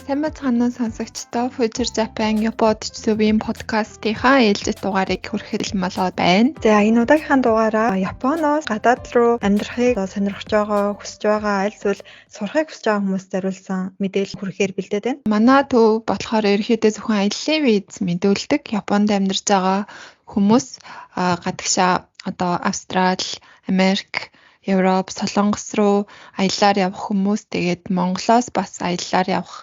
Сайн бацгаана уу сонсогчдоо Future Japan Yapod зөвийн подкастынхаа ээлжит дугаарыг хүрэхэд болоод байна. За энэ удаагийнхаа дугаараа Японоос гадаад руу амьдрахыг сонирхож байгаа, хүсэж байгаа, аль эсвэл сурахыг хүсэж байгаа хүмүүст зориулсан мэдээлэл хүрэхээр бэлдээд байна. Манай төв болохоор ерөнхийдөө зөвхөн аяллаа виз мэдүүлдэг. Японд амьдарч байгаа хүмүүс гадагшаа одоо Австрали, Америк, Европ, Солонгос руу аяллаар явах хүмүүс, тэгээд Монголоос бас аяллаар явах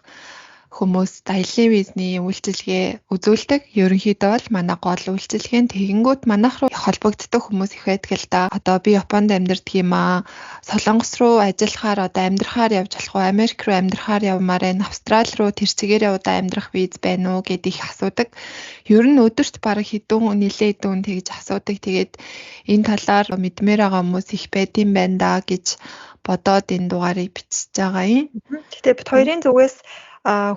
хүмүүст аяллаа визний үйлчилгээ үзүүлдэг. Ерөнхийдөө бол манай гол үйлчилгээ нь тэгэнгүүт манайх руу холбогддог хүмүүс их байдаг л да. Одоо би Японд амьдардаг юм аа. Солонгос руу ажиллахаар одоо амьдрахаар явж болох уу? Америк руу амьдрахаар явмаар байна. Австрали руу тэр чигээрээ удаа амьдрах виз байна уу гэдгийг их асуудаг. Ер нь өдөрт бараг хэдэн нэлээд үн тэгж асуудаг. Тэгээд энэ талаар мэдмээр байгаа хүмүүс их байдсан байна да гэж бодоод энэ дугаарыг бичиж байгаа юм. Гэхдээ бид хоёрын зүгээс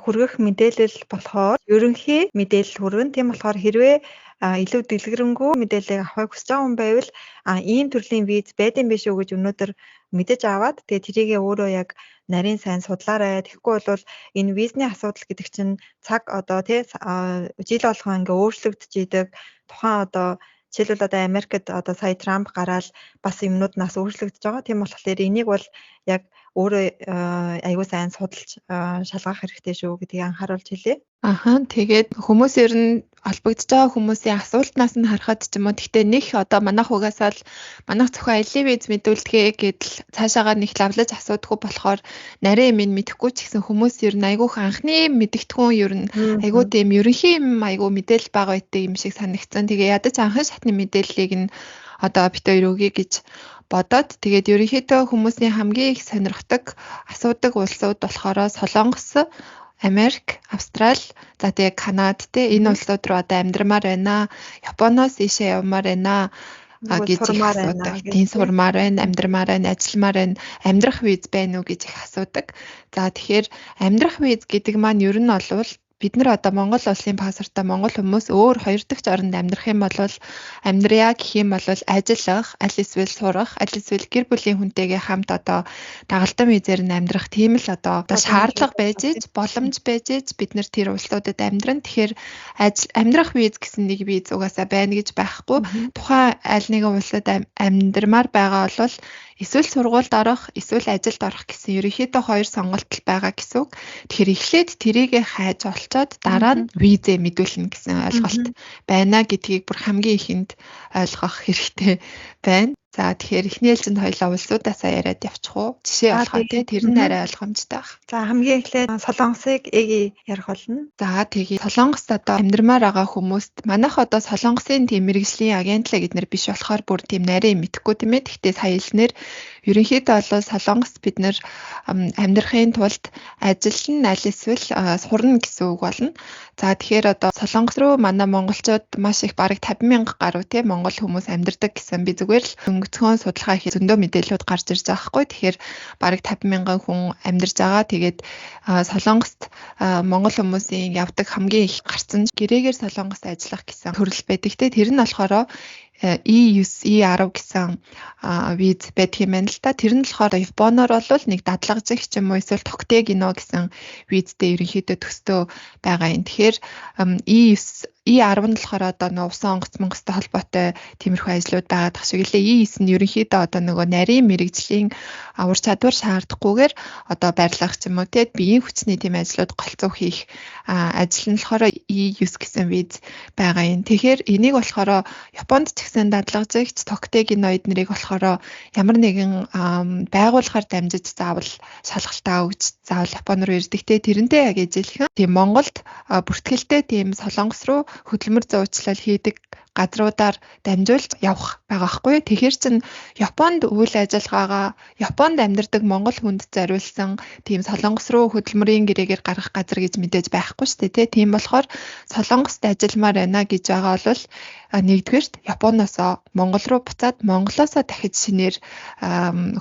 хүргэх мэдээлэл болохоор ерөнхий мэдээлэл хүргэн. Тийм болохоор хэрвээ илүү дэлгэрэнгүй мэдээллийг авахыг хүсэж байгаа хүн байвал ийм төрлийн виз байдсан биш үү гэж өнөөдөр мэдэж аваад тэгээ тэрийгээ өөрөө яг нарийн сайн судлаарай. Тэгэхгүй бол энэ визний асуудал гэдэг чинь цаг одоо жил болгоо ингээ өөрчлөгдөж идэг. Тухайн одоо жишээлбэл одоо Америкт одоо сая Трамп гараад бас юмнууд нас өөрчлөгдөж байгаа. Тийм болохоор энийг бол яг өөрөө аягүй сайн судалж шалгах хэрэгтэй шүү гэдгийг анхааруулж хэлье. Тэгээд хүмүүс ер нь холбогдож байгаа хүмүүсийн асуултнаас нь харахад ч юм уу гэхдээ нэг одоо манайх угаасаа л манайх зөвхөн аяллаа виз мэдүүлдэгэ гэдэл цаашаагаа нэг лавлаж асуудаггүй болохоор нарийн юм мэдэхгүй ч гэсэн хүмүүс ер нь айгүйх анхны мэдэгдэхүүн ер нь айгүй тийм ерөнхий юм айгүй мэдээлэл байгаа үедээ юм шиг санагдсан. Тэгээ ядаж анхны шатны мэдээллийг нь одоо бит хоёр өгье гэж бодоод тэгээд ерөнхийдөө хүмүүсийн хамгийн их сонирхдаг асуудаг улсууд болохоор Солонгос, Америк, Австрали, за тэгээ Канада энэ улсууд руу одоо амьдрмаар байна. Японоос ийшээ явмаар байна гэж их асуудаг. Тийм сурмаар байна, амьдрмаар байна, ажилламаар байна, амьдрах виз байна уу гэж их асуудаг. За тэгэхээр амьдрах виз гэдэг маань ер нь олвол бид нар одоо Монгол улсын паспорттой Монгол хүмүүс өөр хоёр дахь оронд амьдрах юм бол амьдрья гэх юм бол ажиллах, аль эсвэл сурах, аль эсвэл гэр бүлийн хүнтэйгээ хамт одоо дагалдан визээр нь амьдрах тийм л одоо шаардлага байж ич, боломж байж ич бид нар тэр улсуудад амьдран. Тэгэхээр амьдрах виз гэсэн нэг виз угаасаа байна гэж байхгүй. Тухайн аль нэгэн улсад амьдрмаар байгаа бол эсвэл сургуульд орох, эсвэл ажилд орох гэсэн ерөнхийдөө хоёр сонголт байгаа гэсэн үг. Тэгэхээр эхлээд тэрийгэ хайж олцоод дараа нь визээ мэдүүлнэ гэсэн ойлголт байна гэдгийг бүр хамгийн ихэнд ойлгох хэрэгтэй байна. За тэгэхээр эхний ээлжинд хоёулаа улсуудаасаа яриад явчих уу? Жишээ олохоо тэр нь арай ойлгомжтой баг. За хамгийн эхлээд Солонгосыг ярих болно. За тэгээд Солонгост одоо амьдрмаар байгаа хүмүүст манайх одоо Солонгосын тийм мэргэжлийн агентлаг гэднэр биш болохоор бүр тийм нарийн мэдэхгүй тийм ээ. Гэхдээ сая хэлснээр ерөнхийдөө бол Солонгост бид нэр амьдрахын тулд ажиллана, аль эсвэл сурна гэсэн үг болно. За тэгэхээр одоо Солонгос руу манай монголчууд маш их бараг 50,000 гаруй тийм монгол хүмүүс амьдардаг гэсэн би зүгээр л өнгөцгөн судалгаа хийх зөндөө мэдээлэлүүд гарч ирж байгаа хгүй. Тэгэхээр бараг 50,000 хүн амьдарч байгаа. Тэгээд Солонгост монгол хүмүүсийн явдаг хамгийн их гарсан гэрээгээр Солонгост ажиллах гэсэн төрөл байдаг. Тэр нь болохоор E9, E10 гэсэн виз байдаг юм байна л та. Тэр нь болохоор Японоор бол нэг дадлагжих ч юм уу эсвэл тогтээ гинэ гэсэн визтэй ерөнхийдөө төстөө байгаа юм. Тэгэхээр E10 нь болохоор одоо усан онгоц монгостой холбоотой тиймэрхүү ажлууд байгаа шиг лээ. E9 нь ерөнхийдөө одоо нөгөө нарийн мэрэгжлийн ур чадвар шаардахгүйгээр одоо барилгах ч юм уу те биеийн хүчний тийм ажлууд голцоо хийх ажил нь болохоор E9 гэсэн виз байгаа юм. Тэгэхээр энийг болохоор Японд ч гэсэн дадлагжигч тогтээгийн эднэрийг болохоор ямар нэгэн байгууллагаар дамжиж заавал шалгалтаа өгч заавал Япон руу ирдэг те тэрнтэй яг ижилхэн тийм Монголд бүртгэлтэй тийм Солонгос руу хөдөлмөр зуучлал хийдэг газруудаар дамжуулж явах байгаа хгүй. Тэгэхээр чин Японд үйл ажиллагаагаа Японд амьдардаг монгол хүнд зориулсан тийм Солонгос руу хөдөлмөрийн гэрээгээр гаргах газар гэж мэдээж байхгүй шүү дээ. Тийм болохоор Солонгост ажилламаар байна гэж байгаа бол нэгдүгээрт Японоосоо Монгол руу буцаад Монголоосоо дахиж шинээр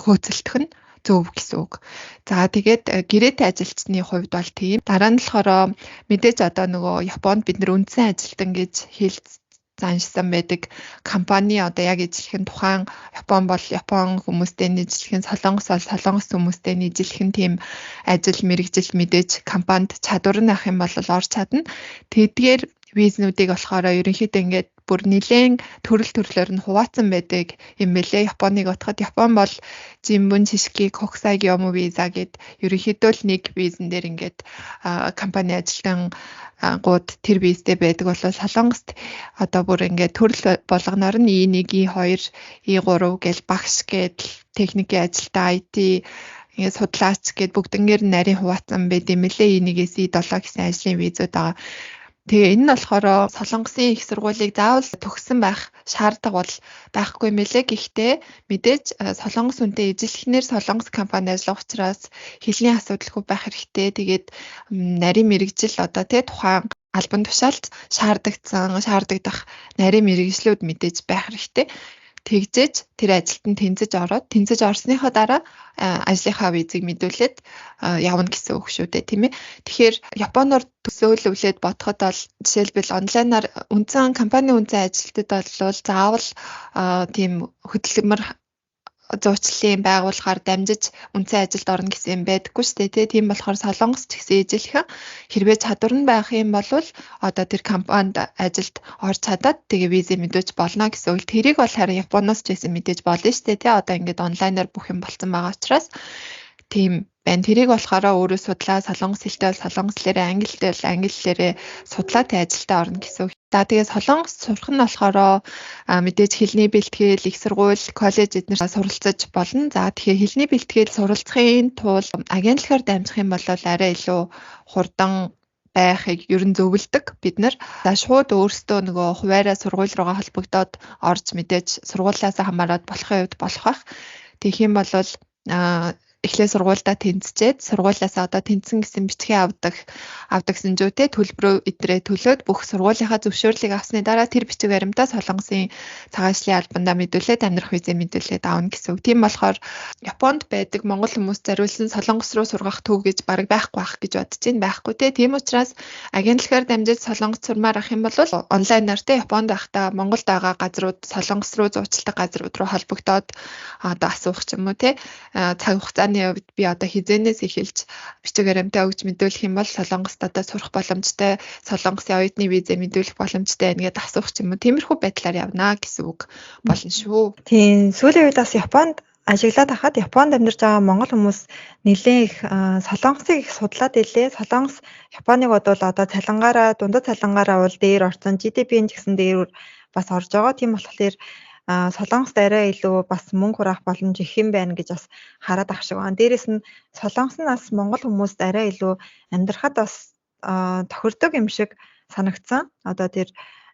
хөөцөлдөх нь зөв гэсэн үг. За тэгээд гэрээтэй ажилчны хувьд бол тийм. Дараа нь болохоор мэдээж одоо нөгөө Японд бид нэр үндсэн ажилтан гэж заншсан байдаг компани одоо яг ижилхэн тухайн Япон бол Япон хүмүүстэй нийжлэхэн, Солонгос бол Солонгос хүмүүстэй нийжлэхэн тийм ажил мэргэжил мэдээж компанид чадвар нь ах юм бол орж чадна. Тэдгээр визнүүдийг болохоор ерөнхийдөө ингээд бүр нэлээд төрөлөөр нь хуваацсан байдаг юм бэлээ. Японыг утгад Япон бол Жимбун Шишки Коксайгиому виза гэд ерөнхийдөө л нэг визэн дээр ингээд компани ажилтан гууд тэр визтэй байдаг бол Солонгост одоо бүр ингээд төрөл болгоноор нь E1, E2, E3 гэл багш гээд техникийн ажилтаа IT ингээд судлаач гээд бүгднгээр нь нарийн хуваацсан байт юм лээ. E1-ээс E7 гэсэн ажлын визүүд байгаа. Тэгээ энэ нь болохоор Солонгосын их сургуулийг заавал төгссөн байх шаардлага бол байхгүй юм лээ. Гэхдээ мэдээж Солонгос үнтэй ижилхнэр Солонгос компани ажиллах учраас хэлний асуудалгүй байх хэрэгтэй. Тэгээд нарийн мэргэжил одоо тухайн албан тушаалд шаардагдах нарийн мэргэжлүүд мэдээж байх хэрэгтэй. Тэгжээж тэр ажилтан тэнцэж орсныхоо дараа ажлынхаа визийг мэдүүлээд явна гэсэн үг шүү дээ, тийм ээ. Тэгэхээр Японоор төсөөлөвлөд бодоход бол жишээлбэл онлайнаар компани үнцэн ажилтнууд бол заавал тийм хөдөлмөр зуучлалын байгууллагаар дамжиж үнцэн ажилд орно гэсэн юм байдаггүй шүү дээ. Тийм болохоор Солонгос ч гэсэн ижилхэн хэрвээ чадвар нь байх юм бол одоо тэр компанид ажилд орж чадаад тэгээ виз мэдүүлж болно гэсэн үг. Тэрийг бол харин Японоос ч гэсэн мэдээж болно шүү дээ. Одоо ингээд онлайнаар бүх юм болцсон байгаа учраас тийм байна. Тэрийг болохоор өөрөө судлаа, солонгос хэлтэй бол солонгос хэлээр, англи хэлтэй бол англи хэлээрээ судлаад ажилдаа орно гэсэн үг. За тэгээ солонгос сурах нь болохоор мэдээж хэлний бэлтгэл, их сургууль, коллеж эднэр суралцаж болно. За тэгэхээр хэлний бэлтгэл суралцахын тулд агентлагаар дамжих юм бол арай илүү хурдан байхыг ер нь зөвлөдөг бид нар. За шууд өөрсдөө нөгөө хуваараа сургууль руугаа холбогдоод орж мэдээж сургуулиасаа хамаарат болохын хувьд болох бах. Тэгэх юм бол эхлээ сургуульдаа тэнцчээд сургуулиасаа одоо тэнцсэн гэсэн бичгээ авдаг зэнжүүтэй төлбөрөө идрээ төлөөд бүх сургуулийнхаа зөвшөөрлийг авсны дараа тэр бичиг баримтаа Солонгосын цагаан ажлын албандаа мэдүүлээд амьдрах визээ мэдүүлээд аавна гэсэн үг. Тийм болохоор Японд байдаг монгол хүмүүс зориулсан Солонгос руу сургах төв гэж бараг байхгүй байх гэж бодож байна. Байхгүй те. Тийм учраас агентлагаар дамжиж Солонгос сурмаар ах юм бол онлайнаар те Японд байхдаа Монголд байгаа газрууд Солонгос руу зуучилдаг газрууд руу холбогдоод одоо асуух ч юм уу те цаг хугацааны хувьд би одоо хизээнээс эхэлж бичиг баримтаа өгж мэдүүлэх юм бол Солонгост одоо сурах боломжтой, Солонгосын оюутны визээ мэдүүлэх боломжтой байна гэдээ асуух ч юм уу. Тиймэрхүү байдлаар явна гэсэн үг болно шүү. Тийм сүүлийн үед бас Японд ажиглаад хахад Японд амьдарч байгаа монгол хүмүүс нэлээд их Солонгосыг их судлаад илээ. Солонгос Японыг бодвол одоо цалингаараа дундад цалингаараа бол дээр орсон, GDP-н ч гэсэн дээр бас орж байгаа. Тийм болохоор Солонгост арай илүү бас мөнгө хураах боломж их юм байна гэж бас хараад ах шиг байна. Дээрээс нь Солонгоснаас монгол хүмүүст арай илүү амьдрахад бас тохирдог юм шиг санагдсан. Одоо тэр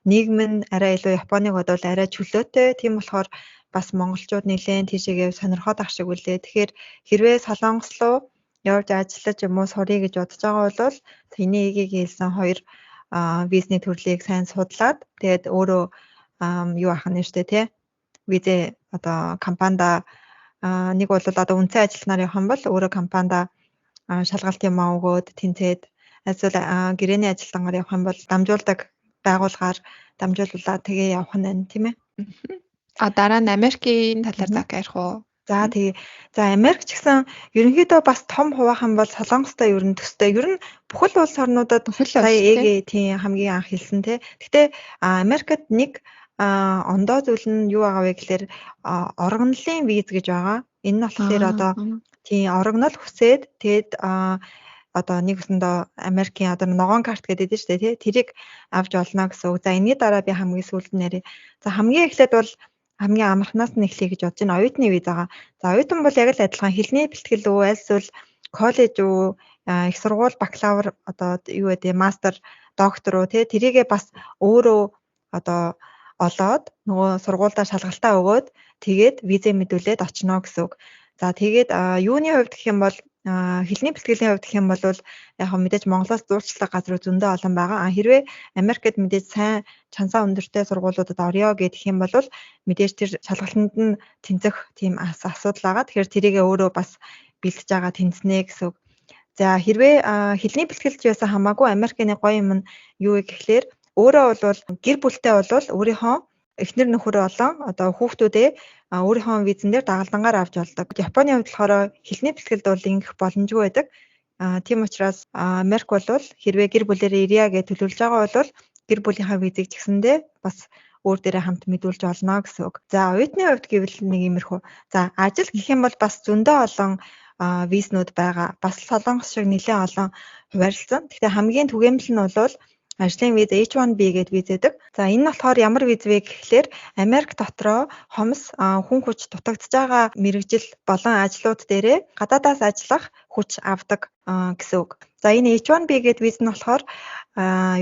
нийгэм нь арай илүү Японыг бодвол арай чөлөөтэй. Тийм болохоор бас монголчууд нэлээд тийшээгээ сонирхоод ах шиг үлээ. Тэгэхээр хэрвээ Солонгос руу явж ажиллаж юм уу сурыг гэж бодож байгаа бол тэний эгийг хэлсэн хоёр визний төрлийг сайн судлаад тэгээд өөрөө юу ах нь штэ тий визээ одоо компанид нэг бол одоо үнцэн ажилтнаар явах юм бол өөрөө компанид шалгалт юм өгөөд тэнцээд эсвэл гэрээний ажилтнаар явах юм бол дамжуулдаг байгууллагаар дамжуулуулаад тэгээ явах нь байна тийм ээ. Дараа нь Америкийн талаар ярих уу? За тэгээ Америк ч гэсэн ерөнхийдөө бас том хуваах юм бол Солонгостой ер нь төстэй. Ер нь бүхэл улс орнуудад сая ээгээ тийм хамгийн анх хэлсэн тий. Гэтэ Америкт нэг ондоо зүйл нь юу байгаа вэ гэхээр оргонлын виз гэж байгаа. Энэ нь болохоор одоо тийм оргонол хүсээд тэгээд одоо нэг өсөндөө Америкийн одоо ногоон карт гэдэг дээ шүү дээ тий. Тэрийг авч олно гэсэн үг. За энэний дараа би хамгийн сүүлд нэрээ. За хамгийн эхлээд бол хамгийн амархнаас нь эхлэе гэж бодож байна. Оюутны виз байгаа. За оюутан бол яг л адилхан хэлний бэлтгэл үү, эсвэл коллеж үү, их сургууль, бакалавр одоо юу гэдэг мастер, доктор уу тий. Тэрийгээ бас өөрөө одоо олоод нөгөө сургуульдаа шалгалтаа өгөөд тэгээд визээ мэдүүлээд очно гэсэн үг. За тэгээд юуны хувьд гэх юм бол хэлний бэлтгэлийн хувьд гэх юм бол яг мэдээж Монголоос зурчлаг газрууд зөндөө олон байгаа. Хэрвээ Америкт мэдээж сайн чансаа өндөртэй сургуулиудад орё гэх юм бол мэдээж тэр шалгалтанд нь тэнцэх тийм асуудал байгаа. Тэгэхээр тэрийгээ өөрөө бас бэлтэж байгаа тэнцнэ гэсэн үг. За хэрвээ хэлний бэлтгэлж байсан хамаагүй Америкийн гоё юм нь юу вэ гэхлээр Өөрөө бол гэр бүлтэй бол өөрийнхөө эхнэр нөхөр болон одоо хүүхдүүдээ өөрийнхөө визэн дээр дагалдангаар авч болдог. Японы хувьд болохоор хэлний бэлтгэлд бол ингэх боломжгүй байдаг. Тийм учраас Америк бол хэрвээ гэр бүлээрээ ирье гэж төлөвлөж байгаа бол гэр бүлийнхаа визийг ч гэсэндээ бас өөр дээрээ хамт мэдүүлж олно гэсэн үг. За оюутны хувьд гэвэл нэг иймэрхүү. За ажил гэх юм бол бас зөндөө олон визнүүд байгаа. Бас Солонгос шиг нэлээд олон хуваарлцсан. Гэхдээ хамгийн түгээмэл нь бол ажлын виз H1B гэдэг виз байдаг. За энэ нь болохоор ямар виз вэ гэхлээр Америк дотроо хомс хүн хүч дутагдж байгаа мэргэжил болон ажлууд дээрээ гадаадаас ажиллах хүч авдаг гэсэн үг. За энэ H1B гэдэг виз нь болохоор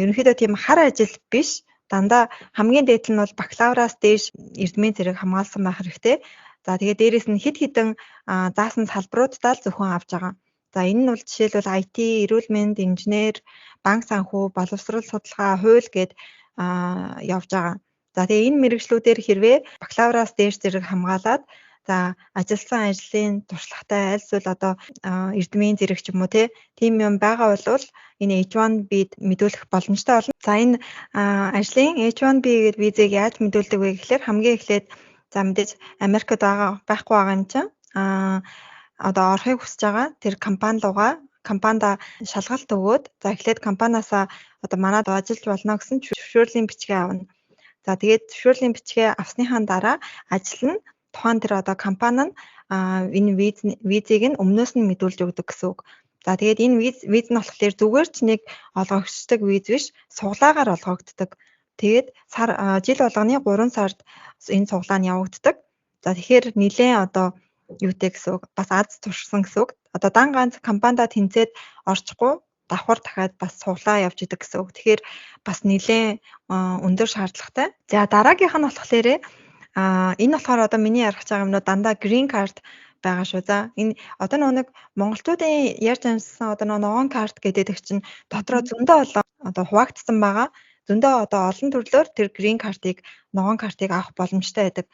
ерөнхийдөө тийм хар ажил биш. Дандаа хамгийн дээд нь бол бакалавраас дээш эрдмийн зэрэг хамгаалсан байх хэрэгтэй. За тэгээд дээрэс нь хэд хэдэн заасан салбаруудаа л зөвхөн авч байгаа. За энэ нь бол жишээлбэл IT, эрүүл мэнд, инженер, банк санхүү, боловсрол судалгаа, хууль гэд явж байгаа. За тэгээ энэ мэргэжлүүдээр хэрвээ бакалавраас дээш зэрэг хамгаалаад за ажилласан ажлын туршлагатай аль эсвэл одоо эрдмийн зэрэг ч юм уу тийм юм байгаа бол энэ H1B-д мэдүүлэх боломжтой болно. За энэ ажлын H1B гэдэг визийг яаж мэдүүлдэг вэ гэхлээр хамгийн эхлээд за мэдээж Америкт байхгүй байгаа юм чинь одоо орохыг хүсэж байгаа тэр компани руугаа компанида шалгалт өгөөд за эхлээд компаниасаа одоо манад ажиллаж болно гэсэн зөвшөөрлийн бичгээ авна. За тэгээд зөвшөөрлийн бичгээ авсныхаа дараа ажил нь тухайн тэр одоо компани нь энэ визийг нь өмнөөс нь мэдүүлж өгдөг гэсэн үг. За тэгээд энэ виз нь болохоор зүгээр ч нэг олгогддог виз биш, суглаагаар олгогддог. Тэгээд жил болгоны 3 сард энэ суглаа нь явагддаг. За тэгэхээр нэлээд одоо юутэй гэсэн үг бас аз туршсан гэсэн үг. Одоо дан ганц компанида тэнцээд орчихгүй давхар дахиад бас суглаа явж идэг гэсэн үг. Тэгэхээр бас нэлээд өндөр шаардлагатай. За дараагийнх нь болохоор энэ болохоор одоо миний ярих байгаа юмнууд дандаа green card байгаа шүү. За энэ одоо нэг монголчуудын ярьж амжсан одоо ногоон карт гэдэг чинь дотроо зөндөө олон одоо хуваагдсан байгаа. Зөндөө одоо олон төрлөөр тэр green card-ыг ногоон картыг авах боломжтой байдаг.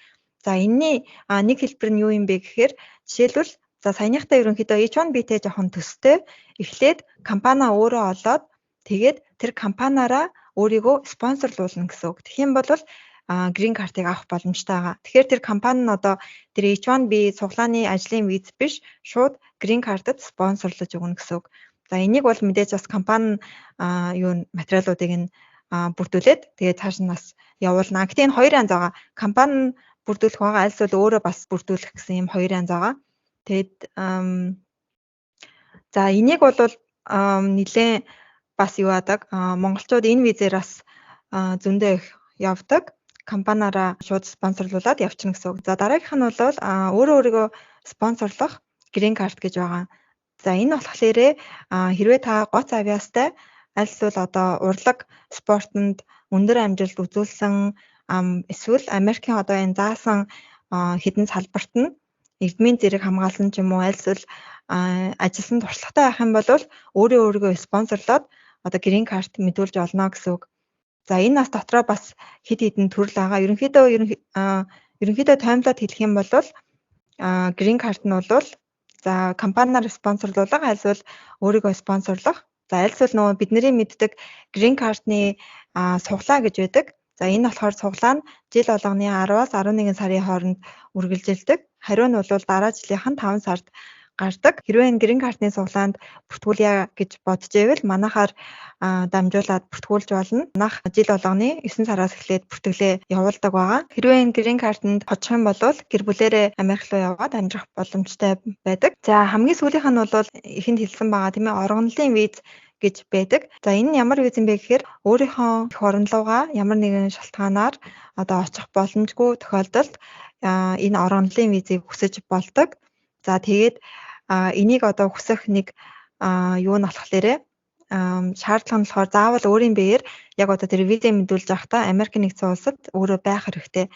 За энэний нэг хэлбэр нь юу юм бэ гэхээр жишээлбэл за саяныхтай ерөнхийдөө H1B-тэй жоохон төстэй эхлээд компани өөрөө олоод тэгээд тэр компаниараа өөрийгөө спонсорлуулна гэсэн үг. Тэгэх юм бол green card-ыг авах боломжтой байгаа. Тэгэхээр тэр компани нь одоо тэр H1B суглааны ажлын виз биш шууд green card-д спонсорлож өгнө гэсэн үг. За энийг бол мэдээж бас компани материалуудыг нь бүрдүүлээд тэгээд цааш нь бас явуулна. Гэхдээ энэ хоёр янз байгаа. Компани нь бүрдүүлэх байгаа, аль эсвэл өөрөө бас бүрдүүлэх гэсэн юм хоёр янз байгаа. Тэгээд за энийг бол нэлээд бас юу адаг монголчууд энэ визээр бас зөндөө их явдаг. Компаниараа шууд спонсорлуулад явчихна гэсэн үг. За дараагийнх нь бол өөрийгөө спонсорлох green card гэж байгаа. За энэ болохоор хэрвээ та гоц авьяастай аль эсвэл одоо урлаг спортод өндөр амжилт үзүүлсэн эсвэл Америкийн одоо энэ заасан хэдэн салбарт нь эрдмийн зэрэг хамгаалсан ч юм уу аль эсвэл ажилласан туршлагатай байх юм бол өөрийгөө спонсорлоод одоо green card мэдүүлж олно гэсэн үг. За энэ нас дотроо бас хэд хэдэн төрөл байгаа. Ерөнхийдөө таймлаад хэлэх юм бол green card нь бол за компаниар спонсорлуулга аль эсвэл өөрийгөө спонсорлох. За аль эсвэл нөгөө бидний мэддэг green card-ны суглаа гэж байдаг. За энэ болохоор суглаа нь жил болгоны 10-аас 11 сарын хооронд үргэлжилдэг. Хариу нь бол дараа жилийнхэн 5 сард гардаг. Хэрвээ энэ green card-ны суглаанд бүртгүүлье гэж бодож байвал манайхаар дамжуулаад бүртгүүлж болно. Манайх жил болгоны 9 сараас эхлээд бүртгэлээ явуулдаг байгаа. Хэрвээ энэ green card-нд очих юм бол гэр бүлээрээ Америк руу яваад амьдрах боломжтой байдаг. За хамгийн сүүлийнх нь бол эхэнд хэлсэн байгаа тийм ээ оргонлын виз гэж байдаг. За энэ нь ямар виз юм бэ гэхээр өөрийнхөө эх орон руугаа ямар нэгэн шалтгаанаар одоо очих боломжгүй тохиолдолд энэ оргонлын визийг хүсэж болдог. За тэгээд энийг одоо хүсэх нэг юу нь болохоор шаардлага нь болохоор заавал өөрийн биеэр яг одоо тэр визээ мэдүүлж байхдаа Америк нэгдсэн улсад өөрөө байх хэрэгтэй.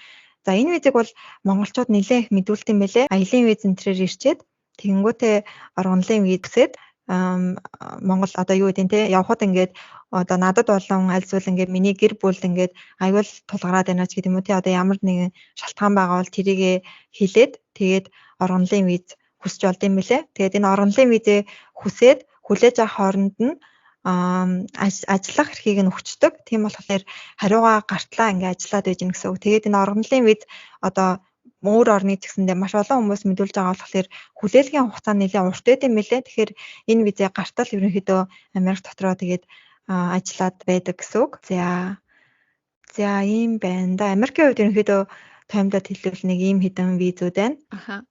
За энэ визийг бол монголчууд нэлээд их мэдүүлдэг юм байлээ. Аялын виз энтрээр ирчээд тэгэнгүүтээ оргонлын виз гэсээд Монгол одоо юу гэдэг те явхад ингээд одоо надад болон аль зүйл ингээд миний гэр бүлд ингээд аюул тулгараад байна ч гэдэг юм уу те одоо ямар нэгэн шалтгаан байгаа бол тэрийгэ хэлээд тэгээд оргонлын виз хүсч болд юм билээ. Тэгээд энэ оргонлын визээ хүсээд хүлээж авах хооронд нь ажиллах эрхийг нь өгчдөг. Тийм болохоор хариугаа гартлаа ингээ ажиллаад байж гэн гэсэн үг. Тэгээд энэ оргонлын виз одоо өөр орны ч гэсэндээ маш олон хүмүүс мэдүүлж байгаа болохоор хүлээлгийн хугацаа нэлээд урт байд юм лээ. Тэгэхээр энэ визээ гартал ерөнхийдөө Америк дотроо тэгээд ажиллаад байдаг гэсэн үг. За ийм байна да. Америкийн хувьд ерөнхийдөө таймдад хэлвэл нэг ийм хэдэн визүүд байна.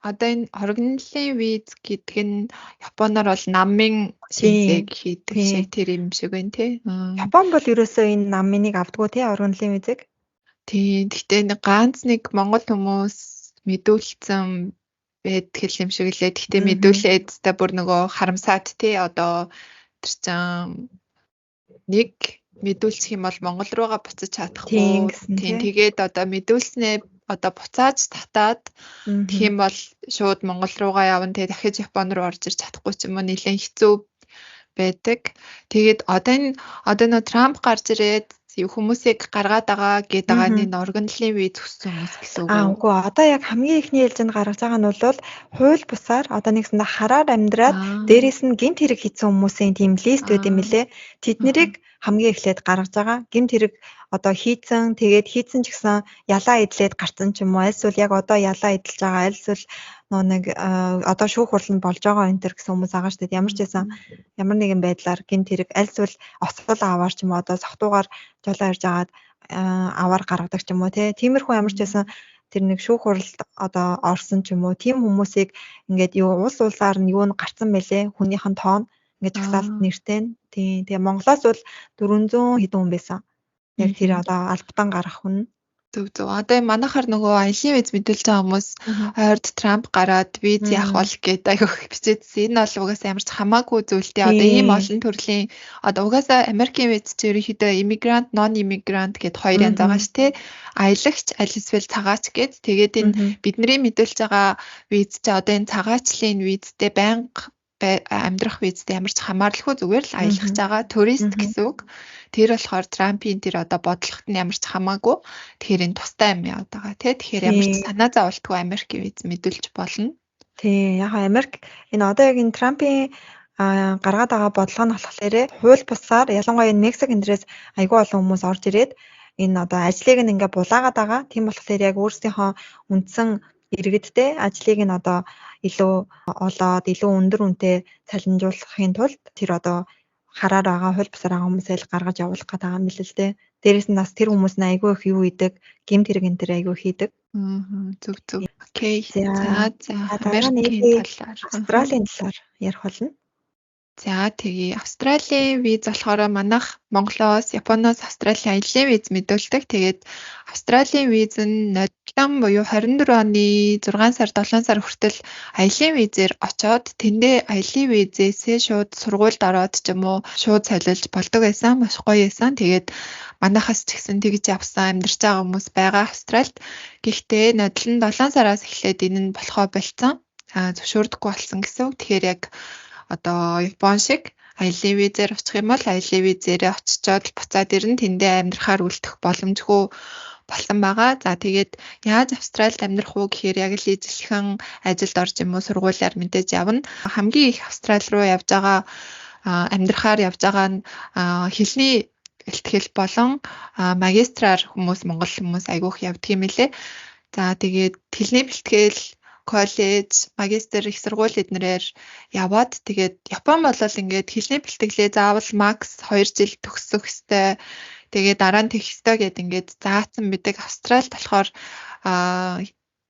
Одоо энэ оргинлын виз гэдэг нь Японоор бол намын визэг хийдэг шиг тэр юм шиг байна тий. Япон бол ерөөсөө энэ намыг авдаггүй тий оргинлын визэг. Тий. Гэхдээ нэг ганц нэг монгол хүмүүс мэдүүлсэн байдаг юм шиг лээ. Гэхдээ мэдүүлээд та бүр нөгөө харамсаад тий одоо тэр чин нэг мэдүүлчих юм бол Монгол руугаа буцаж чадахгүй. Тийм тэгээд одоо мэдүүлснээ одоо буцааж татаад тэгэх юм бол шууд Монгол руугаа явна. Тэгээд дахиж Япон руу орж ирж чадахгүй ч юм уу нэлээд хэцүү байдаг. Тэгээд одоо нөө Трамп гарч ирээд хүмүүсийг гаргаад байгаа гэдэг байгаа нэг оргинлын виз хүссэн хүмүүс гэсэн үг. Үгүй одоо яг хамгийн ихний ээлжинд гаргаж байгаа нь бол хууль бусаар одоо нэгсэндээ хараар амьдраад дээрээс нь гинт хэрэг хийсэн хүмүүсийн тийм лист байд юм лээ. Тэднийг хамгийн эхлээд гаргаж байгаа. Гинт хэрэг одоо хийцэн тэгээд хийцэн ч гэсэн ялаа идлээд гарцсан ч юм уу. Альсвал яг одоо ялаа идэлж байгаа. Альсвал нэг одоо шүүх хурланд болж байгаа энэ төр гэсэн хүмүүс байгаа шүү дээ. Ямар ч байсан ямар нэгэн байдлаар гинт хэрэг альсвал осгол аваар ч юм уу одоо сохтуугаар жолоо ирж агаад аваар гаргадаг ч юм уу тиймэрхүү ямар ч байсан тэр нэг шүүх хуралд одоо орсон ч юм уу тийм хүмүүсийг ингээд улсаар нь юу н гарцсан байлээ хүнийх нь тоон ингээд жагсаалт нэртэй нь тэгээ Монголоос бол 400 хэдэн хүн байсан. Яг тэр одоо албатан гарах хүн. Зөв. Одоо манайхаар нөгөө аялын виз мэдүүлж байгаа хүмүүс ойрд Трамп гараад виз яах бол гэдэг айгүйх бичээдсэн. Энэ бол угаасаа ямар ч хамаагүй зүйлтэй. Одоо ийм олон төрлийн одоо угаасаа Америкийн виз чи ерөнхийдөө иммигрант, нон иммигрант гэд хоёр янз байгаа ш тий. Аялагч, аль эсвэл цагаач гэд. Тэгээд энэ бидний мэдүүлж байгаа виз чи одоо энэ цагаачлын визтэй байнга амьдрах визтэй ямар ч хамаарлахгүй зүгээр л аялах байгаа турист гэсэн үг. Тэр болохоор Трампийн тэр одоо бодлогот нь ямар ч хамаагүй. Тэгэхээр энэ тустай юм яваад байгаа тий. Тэгэхээр ямар ч санаа зовлтгүй Америкийн виз мэдүүлж болно. Тий. Яг Америк энэ одоо яг энэ Трампийн гаргаад байгаа бодлого нь болохоор хууль бусаар ялангуяа энэ Мексик эндрээс айгүй олон хүмүүс орж ирээд энэ одоо ажлыг нь ингээ булаагаад байгаа. Тийм болохоор яг өөрсдийнхөө үндсэн иргэдтэй ажлыг нь одоо илүү олоод илүү өндөр үнэтэй цалинжуулахын тулд тэр одоо хараар байгаа хууль бусаар байгаа хүмүүсээ л гаргаж явуулах гэдэг юм л л дээ. Дээрээс нь бас тэр хүмүүс нь айгүй их юу хийдэг, гэмт хэрэг энэ төр айгүй хийдэг. Зөв. Окей. За Америкийн талаар, Австралийн талаар ярих болно. За тэгээ Австралийн виз болохоор манайх Монголоос, Японоос Австралийн аяллаа виз мэдүүлдэг. Тэгээд Австралийн виз нь нодлон буюу 24 оны 6 сар 7 сар хүртэл аяллаа визээр очоод тэндээ аяллаа визээсээ шууд сургуульд ороод ч юм уу шууд солилж болдог байсан. Маш гоё байсан. Тэгээд манайхаас ч гэсэн тэгж явсан амьдарч байгаа хүмүүс байгаа Австральд. Гэхдээ нодлон 7 сараас эхлээд энэ нь болохоо болцсон. Зөвшөөрдөггүй болсон гэсэн үг. Тэгэхээр яг одоо Япон шиг аяллаа визээр очих юм бол аяллаа визээрээ очичоод буцаад ирэн тэндээ амьдрахаар үлдэх боломжгүй болсон байгаа. За тэгээд яаж Австральд амьдрах уу гэхээр яг л эзлэхэн ажилд орж юм уу сургуулиар мэдээж явна. Хамгийн их Австрали руу явж байгаа амьдрахаар явж байгаа нь хэлний бэлтгэл болон магистраар хүмүүс Монгол хүмүүс айгүйх явдаг юм лээ. За тэгээд хэлний бэлтгэл коллеж, магистр их сургууль эднэрээр яваад тэгээд Япон болол ингээд хэлний бэлтгэлээ заавал макс 2 жил төгсөх ёстой. Тэгээд дараа нь тэгэх ёстой гэд ингээд заасан бидэг. Австралид болохоор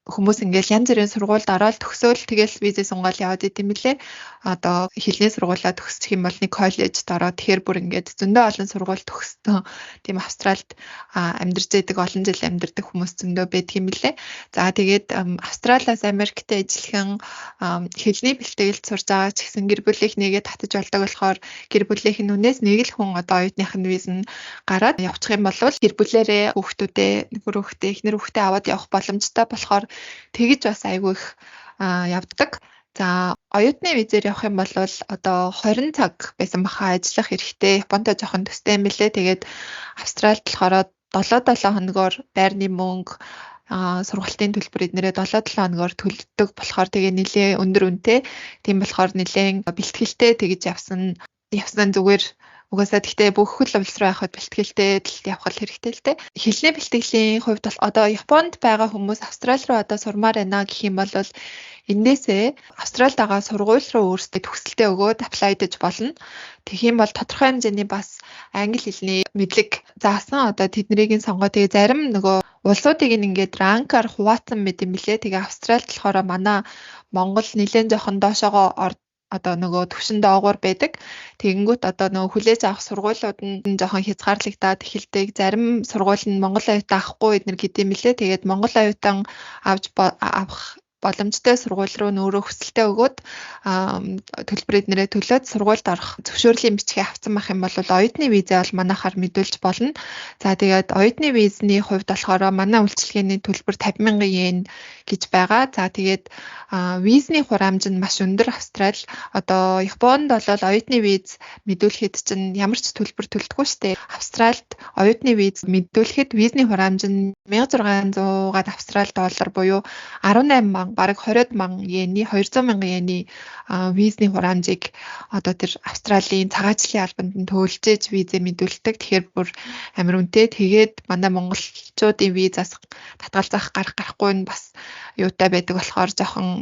хүмүүс ингээл янз бүрийн сургуульд ороод төгсөөл тэгэл визээ сунгаал яваад идэм билээ. Одоо хэлний сургуулаа төгсчих юм бол нэг коллежд ороод тэгэхээр бүр ингээд зөндөө олон сургууль төгссөн. Тийм Австралид амьдарч байдаг олон жил амьдардаг хүмүүс зөндөө байдаг юм билээ. За тэгээд Австралиас Америкт ажиллахан хэлний бэлтгэлд сурж байгаа ч гэсэн гэр бүлийнх нэгээ татаж болдог болохоор гэр бүлийнх нь үнээс нэг л хүн одоо оюутных нь виз нь гараад явчих юм бол гэр бүлээрээ хүүхдүүдээ эхнэр хүүхдээ аваад явах боломжтой болохоор тэгж бас айгүй их явдаг. За оюутны визээр явах юм бол одоо 20 цаг байсан баха ажиллах хэрэгтэй. Японтой жоохон төстэй юм билээ. Тэгээд Австралид болохоор 7-7 хоногоор байрны мөнгө сургалтын төлбөр эднэрээ 7-7 хоногоор төлдөг болохоор тэгээ нэлээ өндөр үнэтэй. Тийм болохоор нэлээ бэлтгэлтэй тэгж явсан зүгээр Угаасаа тэгтээ бүх хөл явдал руу явахад бэлтгэлтэй л явах хэрэгтэй л дээ. Хэлний бэлтгэлийн хувьд бол одоо Японд байгаа хүмүүс Австрали руу одоо сурмаар байна гэх юм бол эндээсээ Австралид байгаа сургууль руу өөрсдөө төгсөлтөө өгөөд аплайдж болно. Тэгэх юм бол тодорхой хэмжээний бас англи хэлний мэдлэг заасан одоо тэднийг сонгоо. Тэгээ зарим нөгөө улсуудыг ингээд ранкаар хуваацсан мэт юм билээ. Тэгээ Австралид болохоор манай Монгол нэлээд жоохон доошоогоо одоо нөгөө төвшин доогуур байдаг. Тэгэнгүүт одоо нөгөө хүлээж авах сургуулиуд нь жоохон хязгаарлагдаад эхэлдэг. Зарим сургууль нь Монгол оюутан авахгүй эднэр гэдэм билээ. Тэгээд Монгол оюутан авах боломжтой сургууль руу нөөрөө хүсэлтээ өгөөд төлбөр эднэрээ төлөөд сургуульд орох зөвшөөрлийн бичгээ авсан байх юм бол оюутны визээ бол манайхаар мэдүүлж болно. За тэгээд оюутны визний хувьд болохоор манай үйлчилгээний төлбөр 50,000 йен гэж байгаа. За тэгээд визний хураамж нь маш өндөр Австрали. Одоо Японд бол оюутны виз мэдүүлэхэд чинь ямар ч төлбөр төлдөггүй шүү дээ. Австралид оюутны виз мэдүүлэхэд визний хураамж нь 1600-аад Австрали доллар буюу 18,000 бараг 20,000 йений 200,000 йений визний хураамжийг одоо тэр Австралийн цагаачлалын албанд нь төлжээж визээ мэдүүлдэг. Тэгэхээр бүр амар үнэтэй. Тэгээд манай монголчуудын визаас татгалзах гарахгүй нь бас юутай байдаг болохоор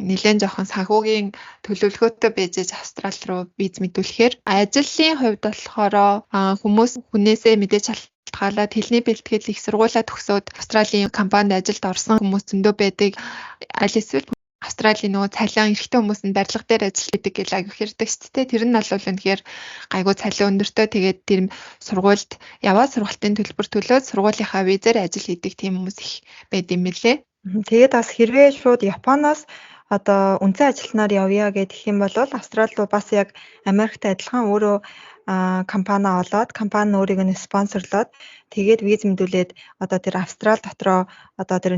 нэлээд жоохон санхүүгийн төлөвлөгөөтэй байжээж Австрали руу виз мэдүүлэхээр ажлын хувьд болохоор хүмүүс хүнээсээ мэдээж шалтгаалаад хэлний бэлтгэл их сургуулаа төгсөөд Австралийн компанид ажилд орсон хүмүүс зөндөө байдаг. Аль эсвэл Австралийн нөгөө цалин эрэгтэй хүмүүс нь барилга дээр ажил хийдэг гэж агих ярьдаг шүү дээ. Тэр нь бол үнэхээр гайгүй цалин өндөртэй. Тэгээд тэр сургуульд яваад сургалтын төлбөр төлөөд сургуулийнхаа визээр ажил хийдэг тийм хүмүүс их байд юм билээ. Тэгээд бас хэрвээ шууд Японоос одоо үнцэн ажилтнаар явъя гэх юм бол Австрали руу бас яг Америктэй адилхан өөрөө компани олоод компани өөрийг нь спонсорлоод тэгээд виз мэдүүлээд одоо тэр Австрали дотроо одоо тэр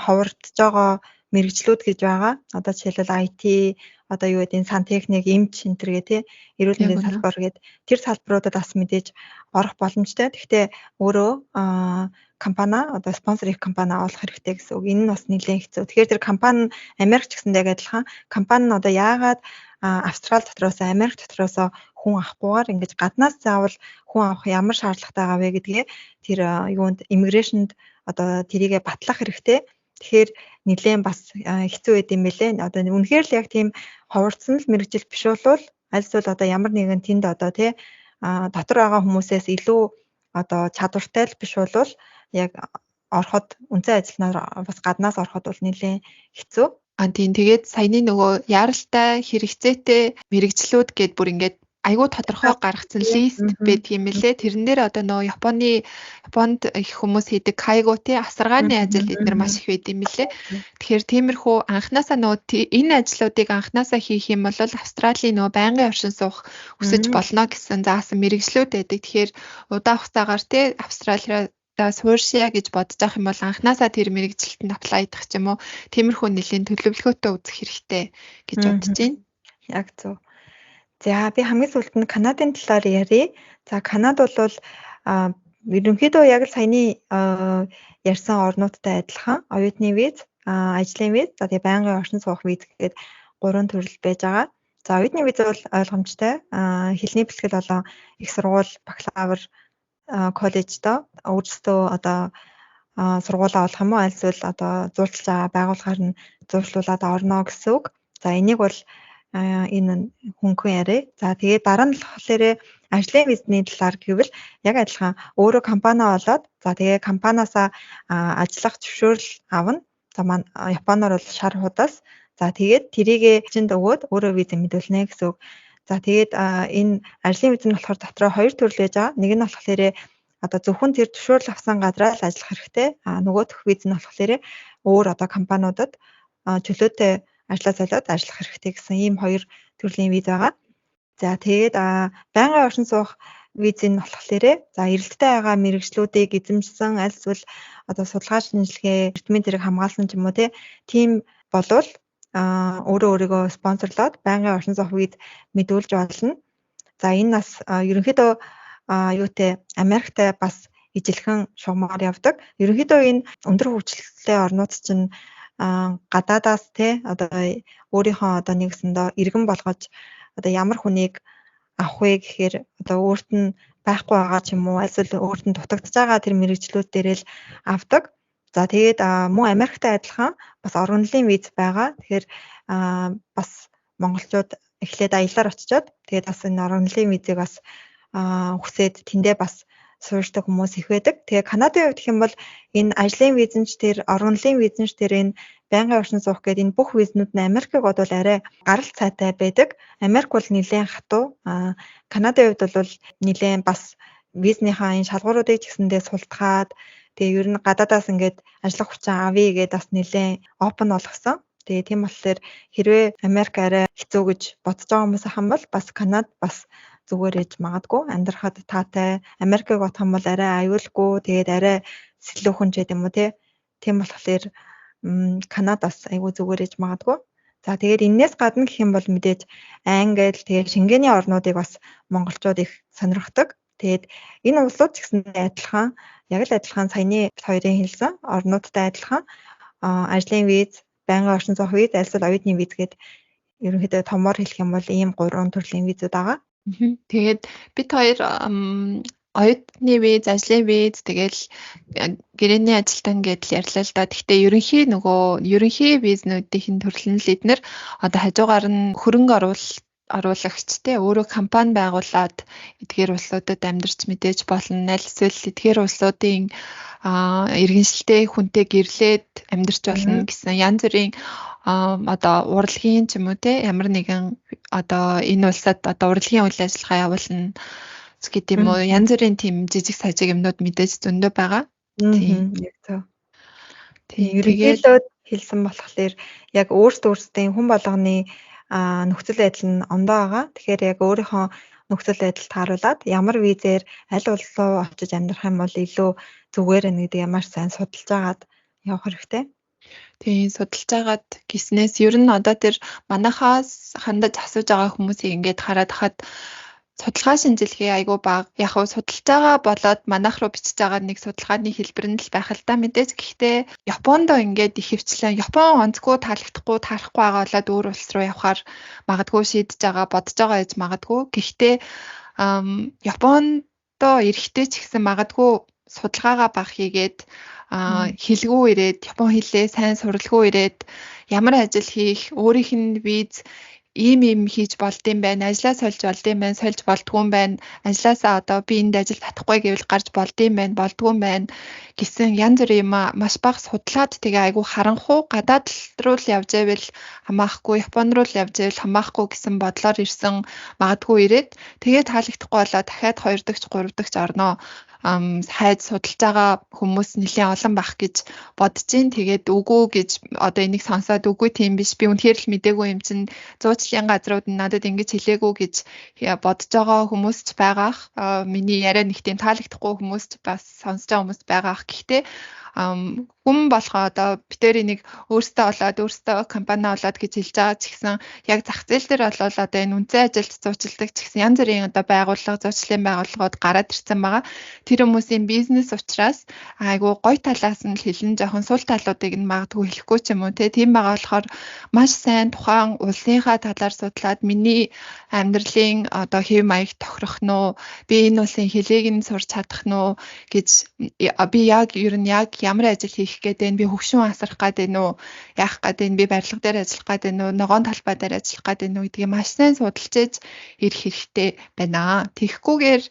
ховордож байгаа мэрэгчлүүд гэж байгаа. Одоо жишээлбэл IT, одоо юу гэдэг нь сантехник, эмч энэ төр гэх тий эрүүл мэндийн салбар гэдэг тэр салбаруудад бас мэдээж орох боломжтой. Гэхдээ өөрөө компани одоо спонсор их компани авах хэрэгтэй гэсэн үг. Энэ нь бас нэлээд хэцүү. Тэгэхээр тэр компани Америк ч гэсэндээ адилхан компани нь одоо яагаад Австрали дотроос Америк дотроос хүн авахгүйгээр ингэж гаднаас заавал хүн авах ямар шаардлагатай байгаа вэ гэдгээ тэр юунд иммиграшнд одоо тэрийгэ батлах хэрэгтэй. Тэгэхээр нэлээд бас хэцүү байд юм бэлээ. Одоо үнэхээр л яг тийм ховорцсон л мэрэгжил биш болвол аль эсвэл одоо ямар нэгэн тэнд одоо тий дотор байгаа хүмүүсээс илүү одоо чадвартай л биш болвол яг ороход үнцэн ажилтнаар бас гаднаас ороход бол нэлээд хэцүү. Тийм тэгээд саяны нөгөө яаралтай хэрэгцээтэй мэрэгчлүүд гээд бүр ингээд айгүй тодорхой гаргацсан лист байдаг юм лээ. Тэрэн дээр одоо нөгөө Японд их хүмүүс хийдэг кайго тий асаргааны ажил эдгээр маш их байд юм лээ. Тэгэхээр тиймэрхүү анханасаа нөгөө энэ ажлуудыг анханасаа хийх юм бол Австралийн нөгөө байнгын оршин суух өсөж болно гэсэн заасан мэрэгчлүүд байдаг. Тэгэхээр удаан хугацаагаар тий Австралиа сууршия гэж бодож авах юм бол анханасаа тэр мэрэгжилтэнд аплайдах ч юм уу тиймэрхүү нэлийн төлөвлөгөөтэй үзэх хэрэгтэй гэж бодож байна. Яг зөв. За би хамгийн сүүлд нь Канадын талаар ярив. За Канад бол ерөнхийдөө яг л саяны ярьсан орнуудтай адилхан оюутны виз, ажлын виз, за тэгээ байнгын оршин суух виз гэдэг 3 төрөл байж байгаа. За оюутны виз бол ойлгомжтой. Хэлний бэлтгэл болон их сургууль, бакалавр, коллеждоо өөрсдөө одоо сургуулаа олох юм уу аль эсвэл одоо зуулчилж байгаа байгууллагаар нь зуршлуулад орно гэсэн үг. За энийг бол энэ хөнгөн яриа. За тэгээд дараа нь болохоор ажлын визний талаар гэвэл яг адилхан өөрөө компани олоод за тэгээд компаниасаа ажиллах зөвшөөрөл авна. За маань Японоор бол шар худаас. За тэгээд тэрийгэ чинд өгөөд өөрөө виз мэдүүлнэ гэсэн үг. За тэгээд энэ ажлын виз нь болохоор дотроо 2 төрөл байж байгаа. Нэг нь болохоор одоо зөвхөн тэр зөвшөөрөл авсан газараа л ажиллах хэрэгтэй. Нөгөөх виз нь болохоор өөр одоо компаниудад чөлөөтэй ажлаа солиод ажиллах хэрэгтэй гэсэн ийм 2 төрлийн виз байгаа. За тэгээд байнгын оршин суух виз нь болохоор за эрэлттэй байгаа мэрэгчлүүдийг эзэмшсэн аль эсвэл одоо судалгаа шинжилгээ, эрдмийн зэрэг хамгаалсан ч юм уу тийм болвол өөрөө өөрийгөө спонсорлоод байнгын оршин суух виз мэдүүлж болно. За энэ нас ерөнхийдөө юутэй Америктэй бас ижилхэн шугамаар явдаг. Ерөнхийдөө энэ өндөр хөгжилтэй орнууд чинь гадаадаас одоо өөрийнхөө одоо нэгсэндээ иргэн болгож одоо ямар хүнийг авах вэ гэхээр одоо өөрт нь байхгүй байгаа ч юм уу эсвэл өөрт нь дутагдж байгаа тэр мэрэгчлүүд дээрээ л авдаг. За тэгээд мөн Америктай адилхан бас орон нутгийн виз байгаа. Тэгэхээр бас монголчууд эхлээд аяллаар очичоод тэгээд бас энэ орон нутгийн визийг бас хүсээд тэндээ бас суурьдаг хүмүүс их байдаг. Тэгээ Канадын хувьд гэх юм бол энэ ажлын визэнч тэр орон нутгийн визэнч тэр энэ байнгын оршин суух гэдэг энэ бүх визнүүд нь Америкийг бодвол арай гарал цаатай байдаг. Америк бол нэлээд хатуу. Канадын хувьд бол нэлээд бас визнийхаа энэ шалгууруудыг ч гэсэндээ султгаад тэгээ ер нь гадаадаас ингээд ажиллах хүчин авъя гэдээ бас нэлээд опен болгосон. Тэгээ тийм болохоор хэрвээ Америк арай хэцүү гэж бодож байгаа хүмүүс ахын бол бас Канад бас зүгээр ээж магадгүй амьдрахад таатай. Америкийг бодох юм бол арай аюулгүй тэгээд арай сэлүүхэн ч гэдэм үү те. Тийм болохоор Канад бас айгүй зүгээр ээж магадгүй. За тэгээд энээс гадна гэх юм бол мэдээж Англи тэгээд Шенгений орнуудыг бас монголчууд их сонирхдаг. Тэгээд энэ улсууд ч гэсэн адилхан яг л адилхан саяны хоёрын хэлсэн орнуудтай адилхан ажлын виз, байнгын оршин суух виз, альсвал оюутны виз гэдэг ерөнхийдөө томоор хэлэх юм бол ийм 3 төрлийн визүүд байгаа. Тэгээд бид хоёр оюутны виз, ажлын виз, тэгэл гэрээний ажилтан гэдэл ярьлаа л да. Гэхдээ ерөнхий визнүүдийн төрлөн л эднэр одоо хажуугаар нь хөрөнгө оруулагч те өөрөө компани байгуулад эдгээр улсуудад амьдарч мэдээж болно. Аль эсвэл эдгээр улсуудын иргэншилтэй хүнтэй гэрлээд амьдарч болно гэсэн янз бүрийн одоо урлагийн ч юм уу те ямар нэгэн одоо энэ улсад одоо урлагийн үйл ажиллагаа явуулна гэдэг юм уу янз бүрийн тийм жижиг сажиг юмнууд мэдээж зөндөө байгаа. Тийм яг зөв. Тийм ерөнхийдөө хэлсэн болохоор яг өөрсдийн хүн болгоны нөхцөл байдал нь ондоо байгаа. Тэгэхээр яг өөрийнхөө нөхцөл байдалд тааруулаад ямар визээр аль улс руу очиж амьдрах юм бол илүү зүгээр нэ гэдэг ямар сайн судалж агаад явах хэрэгтэй. Тийм судалж агаад гиснээс ер нь одоо тэр манахаас хандаж асууж байгаа хүмүүсийг ингээд хараад хахад судалгаа шинжилгээ айгүй бага. Яг нь судалж байгаа болоод манайх руу бичиж байгаа нэг судалгааны хэлбэр нь л байх л да мэдээж. Гэхдээ Японд ингээд их хвчлэн Япон онцгүй таалагдахгүй таарахгүй байгаа болоод өөр улс руу явхаар магадгүй шийдэж байгаа бодож байгаа гэж магадгүй. Гэхдээ Япондоо эрэхтэй ч гэсэн магадгүй судалгаагаа бага хийгээд хэлгүй ирээд Япон хэлээ сайн суралгүй ирээд ямар ажил хийх өөрийнх нь виз ийм хийж болдсон байна. Ажлаа сольж болдсон байна. Сольж болдгүй юм байна. Ажлаасаа одоо би энд ажил татахгүй гэвэл гарч болдсон байна. Болдгүй юм байна гэсэн янз бүрийн юм маш бага судлаад тэгээ айгүй харанхуу гадаад руу л явж байвал хамаахгүй, Япон руу л явж байвал хамаахгүй гэсэн бодлоор ирсэн магадгүй ирээд тэгээ таалагдахгүй болоо дахиад 2 дахь 3 дахь орноо хайж судалж байгаа хүмүүс нэлээд олон бах гэж бодож гин. Тэгээд үгүй гэж одоо энийг сонсоод үгүй тийм биш. Би үнэхээр л мдээгүй юм чинь зуучлалын газрууд нь надад ингэж хэлээгүй гэж бодож байгаа хүмүүс ч байгаах. Миний яриа нэг тийм таалагдахгүй хүмүүс ч бас сонсож байгаа хүмүүс байгаах. Гэхдээ хүн болохоо одоо битэрийн нэг өөртөө болоод өөртөө компани болоод гэж хэлж байгаа ч гэсэн яг зах зээл дээр бол одоо энэ үнцэн ажилд зуучилдаг ч гэсэн янз бүрийн одоо байгууллага, зуучлалын байгууллагууд гараад ирсэн байгаа. Тэр хүмүүсийн бизнес учраас айгу гоё талаас нь хэлэн жоохон сул талуудыг нь магадгүй хэлэхгүй ч юм уу тийм байгаа болохоор маш сайн тухайн улсынхаа талаар судлаад миний амьдралын одоо хэв маяг тохирох нь уу, би энэ улсын хэлийг нь сурч чадах нь уу гэж би яг ер нь яг ямар ажил хийх гэдэг нь би хөгшин асрах гэдэг нь үү яах гэдэг нь би барилга дээр ажиллах гэдэг нь үү ногоон талбай дээр ажиллах гэдэг нь үү гэдгийг маш сайн судалж ээж ирэх хэрэгтэй байна. Тэгэхгүйгээр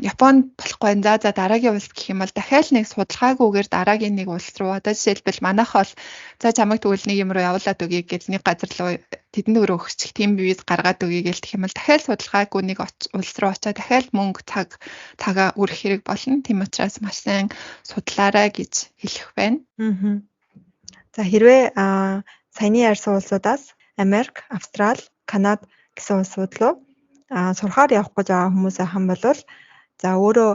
Японд болохгүй за дараагийн улс гэх юм бол дахиад нэг судалгаагүйгээр дараагийн нэг улс руу одоо жишээлбэл манайх бол за чамайг тэгвэл нэг юм руу явуулаад өгье гэж нэг газар руу тэдэнд өрөө өгчих тийм виз гаргаад өгье гэх юм бол дахиад судалгаагүй нэг улс руу очиад дахиад мөнгө цагаа өрөх хэрэг болно. Тийм учраас маш сайн судлаарай гэж хэлэх байна. За хэрвээ саяны ярьсан улсуудаас Америк, Австрали, Канада гэсэн улсууд руу сурахаар явах гэж байгаа хүмүүс ахын бол за өөрөө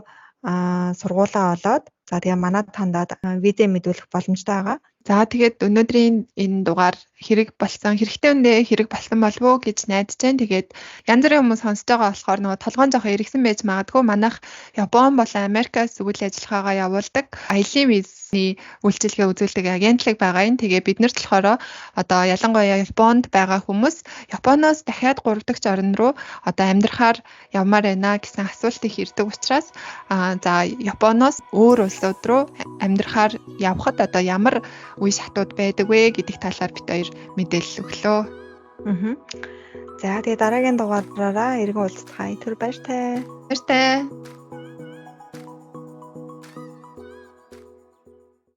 сургуулаа олоод за тэгээ манад хандаад визээ мэдүүлэх боломжтой байгаа. За тэгээд өнөөдрийн энэ дугаар хэрэгтэй үндэ хэрэг болсон болов уу гэж найдаж байна. Тэгээд янз бүрийн хүмүүс сонсож байгаа болохоор нөгөө толгоон жоохон эргэсэн байж магадгүй. Манайх Япон болон Америкаас үйл ажиллагаагаа явуулдаг аялын визний үйлчилгээ үзүүлдэг агентлаг байгаа юм. Тэгээ бид нарт болохоор одоо ялангуяа Японд байгаа хүмүүс Японоос дахиад 3 дахь орн руу одоо амьдрахаар явмаар байна гэсэн асуулт их ирдэг учраас за Японоос өөр улсууд руу амьдрахаар явхад одоо ямар үе шатууд байдаг вэ гэдэг талаар бид хоёр мэдээлэл өглөө. За тэгээ дараагийн дугаараараа эргэн уулзцгаая. Түр баяртай. Баяртай.